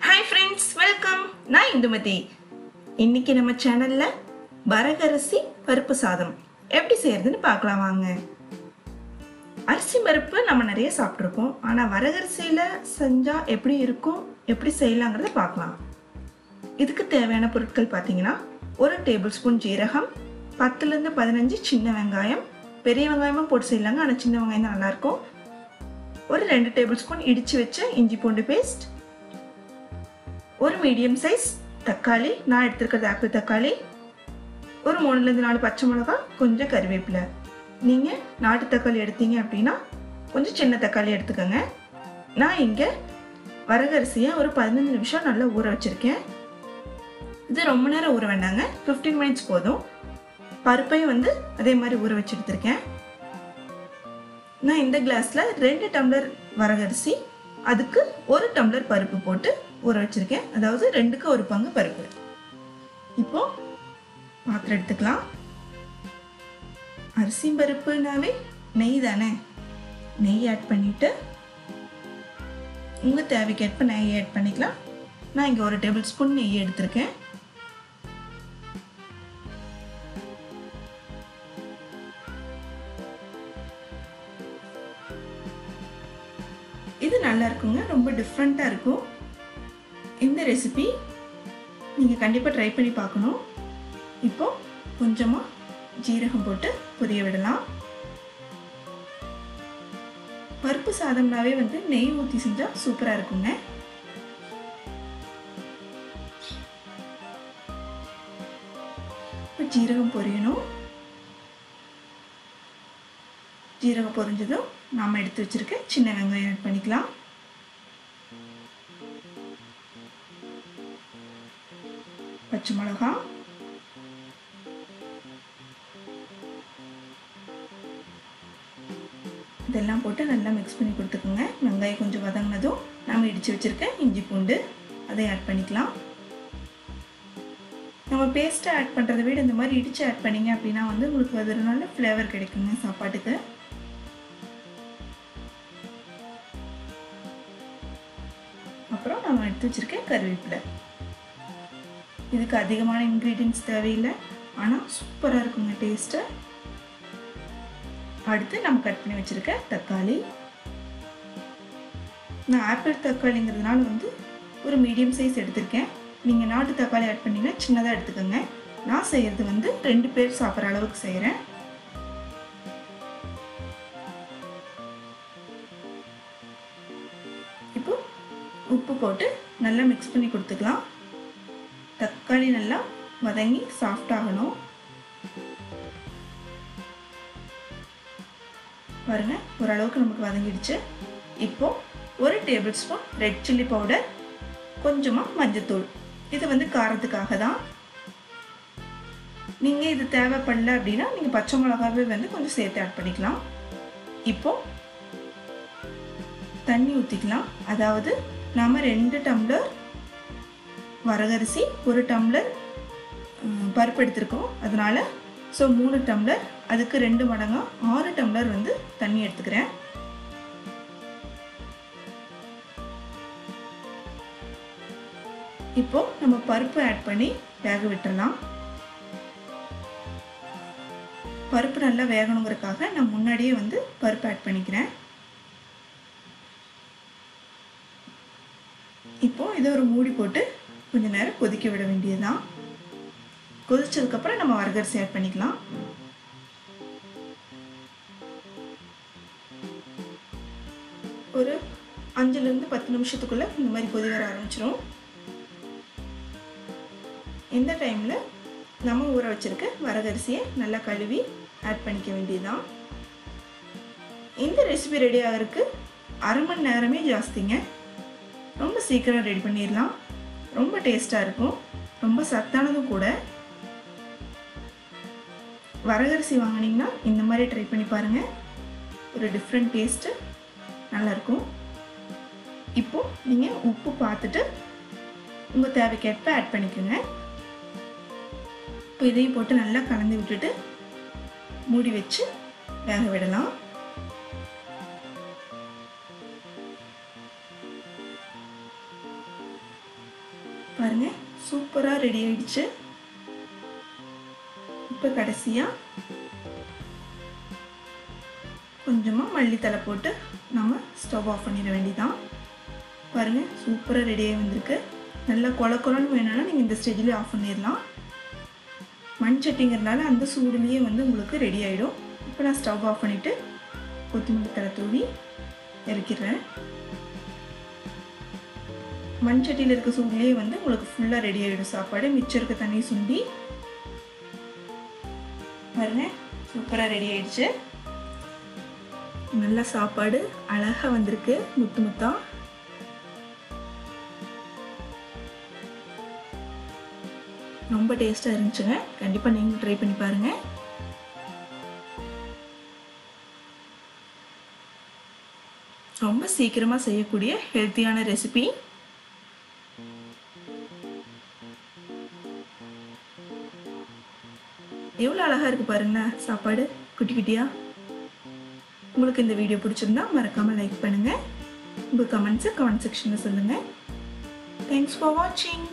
Hi friends, welcome. நான் இந்துமதி. இன்னைக்கு நம்ம சேனல்ல வரகரிசி பருப்பு சாதம் எப்படி செய்யறதுன்னு பார்க்கலாம் வாங்க. அரிசி பருப்பு நம்ம நிறைய சாப்பிட்டுருப்போம். ஆனா வரகரிசியில செஞ்சா எப்படி இருக்கும், எப்படி செய்யலாங்கிறத பார்க்கலாம். இதுக்கு தேவையான பொருட்கள் பார்த்தீங்கன்னா 1 டேபிள் ஸ்பூன் ஜீரகம், 10 ல இருந்து 15 சின்ன வெங்காயம், பெரிய வெங்காயமும் போட்டு செய்யலாங்க, ஆனா சின்ன வெங்காயம் தான் நல்லா இருக்கும். ஒரு 2 டேபிள் ஸ்பூன் இடிச்சு வச்ச இஞ்சி பூண்டு பேஸ்ட், ஒரு மீடியம் சைஸ் தக்காளி, நான் எடுத்துக்கிறது ஆப்பிள் தக்காளி, ஒரு 3 ல இருந்து 4 பச்சை மிளகாய், கொஞ்சம் கறிவேப்பிலை. நீங்கள் நாட்டு தக்காளி எடுத்தீங்க அப்படின்னா கொஞ்சம் சின்ன தக்காளி எடுத்துக்கோங்க. நான் இங்கே வரகரிசியை ஒரு 15 நிமிஷம் நல்லா ஊற வச்சுருக்கேன். இது ரொம்ப நேரம் ஊற வேண்டாங்க, 15 மினிட்ஸ் போதும். பருப்பையும் அதே மாதிரி ஊற வச்சு எடுத்துருக்கேன். நான் இந்த கிளாஸில் 2 டம்ளர் வரகரிசி, அதுக்கு 1 டம்ளர் பருப்பு போட்டு ஊற வச்சிருக்கேன். அதாவது 2க்கு 1 பங்கு பருப்பு. இப்போ பாத்திரம் எடுத்துக்கலாம். அரிசி பருப்புனாவே நெய் தானே, நெய் ஆட் பண்ணிட்டு உங்க தேவைக்கு ஏற்ப நெய் ஆட் பண்ணிக்கலாம். நான் இங்க 1 டேபிள் ஸ்பூன் நெய் எடுத்திருக்கேன். இது நல்லா இருக்குங்க, ரொம்ப டிஃப்ரெண்டா இருக்கும். இந்த ரெசிபி நீங்கள் கண்டிப்பாக ட்ரை பண்ணி பார்க்கணும். இப்போ கொஞ்சமாக ஜீரகம் போட்டு பொரிய விடலாம். பருப்பு சாதம்னாவே நெய் ஊற்றி செஞ்சால் சூப்பராக இருக்குங்க. இப்போ ஜீரகம் பொரியணும். ஜீரகம் பொரிஞ்சதும் நாம் எடுத்து வச்சிருக்க சின்ன வெங்காயம் ஆட் பண்ணிக்கலாம். பச்சை மிளகாய், இதெல்லாம் போட்டு நல்லா மிக்ஸ் பண்ணி கொடுத்துக்கோங்க. வெங்காயம் கொஞ்சம் வதங்கினதும் நம்ம இடித்து வச்சுருக்க இஞ்சி பூண்டு அதை ஆட் பண்ணிக்கலாம். நம்ம பேஸ்ட்டை ஆட் பண்ணுறதை விட இந்த மாதிரி இடித்து ஆட் பண்ணிங்க அப்படின்னா உங்களுக்கு அது நல்ல ஃப்ளேவர் கிடைக்குங்க சாப்பாட்டுக்கு. அப்புறம் நம்ம எடுத்து வச்சுருக்க கறிவேப்பிலை. இதுக்கு அதிகமான இன்க்ரீடியன்ட்ஸ் தேவையில்லை, ஆனால் சூப்பராக இருக்குங்க டேஸ்ட்டு. அடுத்து நம்ம கட் பண்ணி வச்சுருக்க தக்காளி. நான் ஆப்பிள் தக்காளிங்கிறதுனால ஒரு மீடியம் சைஸ் எடுத்திருக்கேன். நீங்கள் நாட்டு தக்காளி ஆட் பண்ணிங்கன்னா சின்னதாக எடுத்துக்கோங்க. நான் செய்கிறது 2 பேர் சாப்பிட்ற அளவுக்கு செய்கிறேன். இப்போ உப்பு போட்டு நல்லா மிக்ஸ் பண்ணி கொடுத்துக்கலாம். தக்காளி நல்லா வதங்கி சாஃப்ட் ஆகணும். பாருங்க, ஓரளவுக்கு நமக்கு வதங்கிடுச்சு. இப்போ 1 table spoon red chilli powder, கொஞ்சமாக மஞ்சத்தூள். இது காரத்துக்காக தான். நீங்கள் இது தேவைப்படல அப்படின்னா நீங்கள் பச்சை மிளகாவே கொஞ்சம் சேர்த்து ஆட் பண்ணிக்கலாம். இப்போ தண்ணி ஊற்றிக்கலாம். அதாவது நாம் 2 டம்ளர் வரகரிசி 1 டம்ளர் பருப்பு எடுத்துருக்கோம். அதனால 3 டம்ளர், அதுக்கு 2 மடங்கா 6 டம்ளர் தண்ணி எடுத்துக்கிறேன். இப்போ நம்ம பருப்பு ஆட் பண்ணி வேக விட்டுறலாம். பருப்பு நல்லா வேகணுங்கிறதுக்காக நான் முன்னாடியே பருப்பு ஆட் பண்ணிக்கிறேன். இப்போ இதை ஒரு மூடி போட்டு கொஞ்ச நேரம் கொதிக்க விட வேண்டியதுதான். கொதிச்சதுக்கப்புறம் நம்ம வரகரிசி ஆட் பண்ணிக்கலாம். ஒரு 5 ல இருந்து 10 நிமிஷத்துக்குள்ள இந்த மாதிரி கொதி வர ஆரம்பிச்சிடும். இந்த டைமில் நம்ம ஊற வச்சிருக்க வரகரிசியை நல்லா கழுவி ஆட் பண்ணிக்க வேண்டியதுதான். இந்த ரெசிபி ரெடி ஆகிறதுக்கு 1/2 மணி நேரமே ஜாஸ்திங்க. ரொம்ப சீக்கிரம் ரெடி பண்ணிடலாம். ரொம்ப டேஸ்ட்டாக இருக்கும், ரொம்ப சத்தானதும் கூட. வரகரிசி வாங்கினீங்கன்னா இந்த மாதிரி ட்ரை பண்ணி பாருங்கள். ஒரு டிஃப்ரெண்ட் டேஸ்ட்டு நல்லாயிருக்கும். இப்போது நீங்கள் உப்பு பார்த்துட்டு உங்கள் தேவைக்கேற்ப ஆட் பண்ணிக்கோங்க. இப்போ இதையும் போட்டு நல்லா கலந்து விட்டுட்டு மூடி வச்சு வேக விடலாம். பாருங்க சூப்பராக ரெடி ஆயிடுச்சு. இப்போ கடைசியாக கொஞ்சமாக மல்லித்தலை போட்டு நம்ம ஸ்டவ் ஆஃப் பண்ணிட வேண்டியதான். பாருங்கள் சூப்பராக ரெடியாக வந்திருக்கு. நல்லா கொல கொலன்னு வேணும்னா நீங்கள் இந்த ஸ்டேஜ்லேயே ஆஃப் பண்ணிடலாம். மண் சட்டிங்கிறதுனால அந்த சூடுலேயே வந்து உங்களுக்கு ரெடி ஆகிடும். இப்போ நான் ஸ்டவ் ஆஃப் பண்ணிவிட்டு கொத்தமல்லி தழை தூவி இறக்கிடுறேன். மண் சட்டியில் இருக்க சூடுலேயே வந்து உங்களுக்கு ஃபுல்லாக ரெடி ஆகிடும் சாப்பாடு. மிச்சம் இருக்க தண்ணி சுண்டி பாருங்க சூப்பராக ரெடி ஆயிடுச்சு. நல்ல சாப்பாடு அழகாக வந்திருக்கு முத்து முத்தா. ரொம்ப டேஸ்ட்டாக இருந்துச்சுங்க. கண்டிப்பாக நீங்களும் ட்ரை பண்ணி பாருங்கள். ரொம்ப சீக்கிரமாக செய்யக்கூடிய ஹெல்த்தியான ரெசிபி. எவ்வளோ அழகாக இருக்குது பாருங்களேன் சாப்பாடு குட்டி குட்டியாக. உங்களுக்கு இந்த வீடியோ பிடிச்சிருந்தா மறக்காமல் லைக் பண்ணுங்கள். உங்கள் கமெண்ட்ஸை கமெண்ட் செக்ஷனில் சொல்லுங்கள். தேங்க்ஸ் ஃபார் வாட்சிங்.